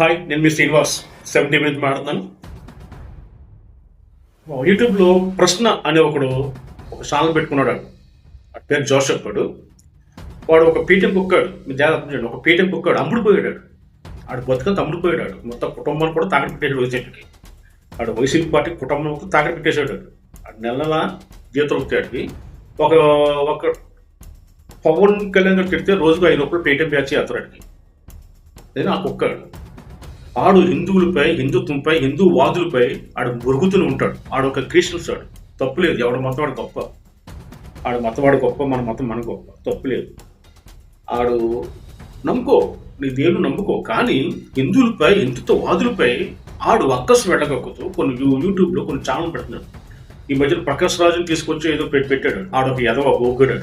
Hi, నేను మీ శ్రీనివాస్ 70 మీద మాట్లాడుతున్నాను. యూట్యూబ్లో ప్రశ్న అనే ఒక ఛానల్ పెట్టుకున్నాడు. ఆ పేరు జోసెఫ్. వాడు ఒక పీఠం కుక్కాడు. మీ జాగ్రత్త చేయండి. ఒక పీఠం కుక్కాడు, అమ్ముడుపోయాడు. ఆడు బతుకంత అమ్ముడుపోయాడు. మొత్తం కుటుంబాన్ని కూడా తాకట్టు పెట్టేశాడు వైసీపీకి. ఆడు వైసీపీ పార్టీ కుటుంబం తాకట్టు పెట్టేశాడు. ఆడు నెల జీతం వస్తాడికి ఒక ఒక పవన్ కళ్యాణ్ గారు తిడితే రోజుకు 5 రూపాయలు పేటీఎం బ్యాచ్ చేస్తాడికి. నేను ఆ కుక్కాడు. ఆడు హిందువులపై, హిందుత్వంపై, హిందూ వాదులపై ఆడు మురుగుతూనే ఉంటాడు. ఆడు ఒక క్రిస్టియన్స్. ఆడు తప్పులేదు. ఎవడ మతం వాడు గొప్ప. ఆడు మతవాడు గొప్ప, మన మతం మన గొప్ప, తప్పులేదు. ఆడు నమ్ముకో, నీ దేవుని నమ్ముకో. కానీ హిందువులపై, హిందుత్వ వాదులపై ఆడు అక్కసు వెళ్ళగక్కుతూ కొన్ని యూట్యూబ్లో కొన్ని ఛానల్ పెడుతున్నాడు. ఈ మధ్యన ప్రకాష్ రాజుని తీసుకొచ్చి ఏదో పెట్టాడు. ఆడొక ఎదవ బోగ్గాడు.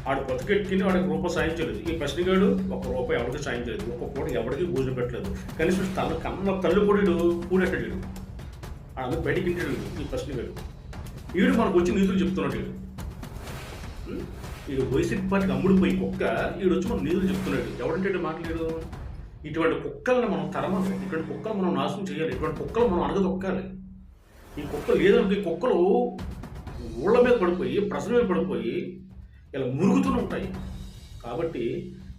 ఆడు బతికెట్టుకుని వాడికి రూపాయి సాయం చేయలేదు. ఈ ప్రశ్నగాడు ₹1 ఎవరికి సాయం చేయలేదు. ఒక పూట ఎవరికి భోజనం పెట్టలేదు. కనీసం కన్న తల్లి కూడా కూడెట్టాడు. అందుకు బయటికి ఇంటాడు ఈ ప్రశ్నగాడు. వీడు మనకు వచ్చి నీతులు చెప్తున్నాడు. వీడు వైసీపీ పార్టీకి అమ్ముడిపోయి కుక్క వీడు వచ్చి మనం నీతులు చెప్తున్నాడు. ఎవడంటే మాట్లాడు. ఇటువంటి కుక్కలను మనం తరమాలి. ఇటువంటి కుక్కలు మనం నాశనం చేయాలి. ఇటువంటి కుక్కలు మనం అడగదొక్కాలి. ఈ కుక్క లేదంటే ఈ కుక్కలు ఊళ్ళ మీద పడిపోయి, ప్రజల మీద పడిపోయి ఇలా మురుగుతూనే ఉంటాయి. కాబట్టి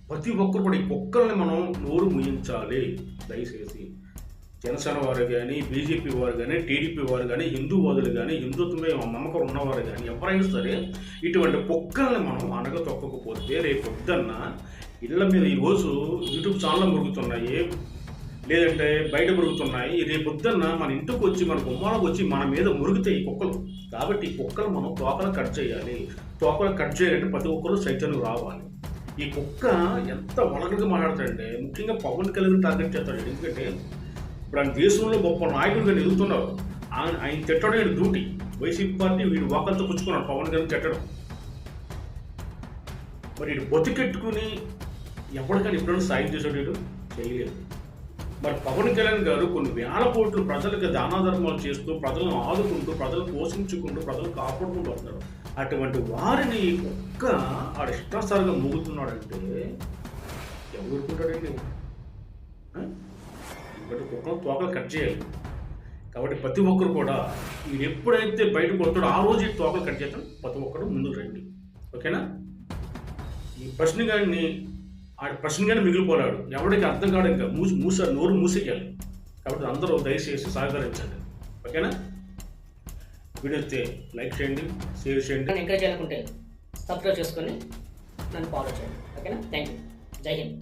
ప్రతి ఒక్కరు కూడా ఈ కుక్కల్ని మనం నోరు ముయించాలి. దయచేసి జనసేన వారు కానీ, బీజేపీ వారు కానీ, టీడీపీ వారు కానీ, హిందూవాదులు కానీ, హిందుత్వమే నమ్మకం ఉన్నవారు కానీ ఎవరైనా సరే ఇటువంటి కుక్కల్ని మనం అనగతొక్కకపోతే రేపు పొద్దున్న ఇళ్ళ మీద ఈరోజు యూట్యూబ్ ఛానల్ మురుగుతున్నాయి, లేదంటే బయట మురుగుతున్నాయి. రేపు పొద్దున్న మన ఇంటికి వచ్చి, మన గుమ్మాలకు వచ్చి మన మీద మురుగుతాయి ఈ కుక్కలు. కాబట్టి ఈ కుక్కలు మనం తోకలు కట్ చేయాలి. తోకలు కట్ చేయాలంటే ప్రతి ఒక్కరు చైతన్యం రావాలి. ఈ కుక్క ఎంత వలగలుగా మాట్లాడతాడంటే ముఖ్యంగా పవన్ కళ్యాణ్ టార్గెట్ చేస్తాడు. ఎందుకంటే ఇప్పుడు ఆయన దేశంలో గొప్ప నాయకులుగా ఎదుగుతున్నారు. ఆయన తిట్టడం డ్యూటీ. వైసీపీ పార్టీ వీడు వాకలతో పుచ్చుకున్నాడు పవన్ కళ్యాణ్ తిట్టడం. మరి వీడు బతికెట్టుకుని ఎవరికైనా ఎప్పుడైనా సాయం చేశాడు? వీడు చేయలేదు. మరి పవన్ కళ్యాణ్ గారు కొన్ని వేల కోట్లు ప్రజలకు దానాధర్మాలు చేస్తూ, ప్రజలను ఆదుకుంటూ, ప్రజలను పోషించుకుంటూ, ప్రజలను కాపాడుకుంటూ వస్తున్నారు. అటువంటి వారిని ఒక్క ఆడ ఇష్టాసారంగా మూగుతున్నాడంటే ఎవరు ఊరుకుంటాడండి? ఇంకటి కుక్కలు తోకలు కట్ చేయాలి. కాబట్టి ప్రతి ఒక్కరు కూడా వీడు ఎప్పుడైతే బయటకు వస్తాడో ఆ రోజు ఈ తోకలు కట్ చేస్తాడు. ప్రతి ఒక్కరు ముందుకు రండి. ఓకేనా? ఈ ప్రశ్నగాడిని ప్రశ్నగానే మిగిలిపోయాడు. ఎవరికి అర్థం కాదు. ఇంకా నోరు మూసేయాలి. కాబట్టి అందరూ దయచేసి సహకరించండి. ఓకేనా? వీడియో అయితే లైక్ చేయండి, షేర్ చేయండి. ఎంకరేజ్ చేయాలనుకుంటే సబ్స్క్రైబ్ చేసుకొని నన్ను ఫాలో చేయండి. ఓకేనా? Thank you. జై హింద్.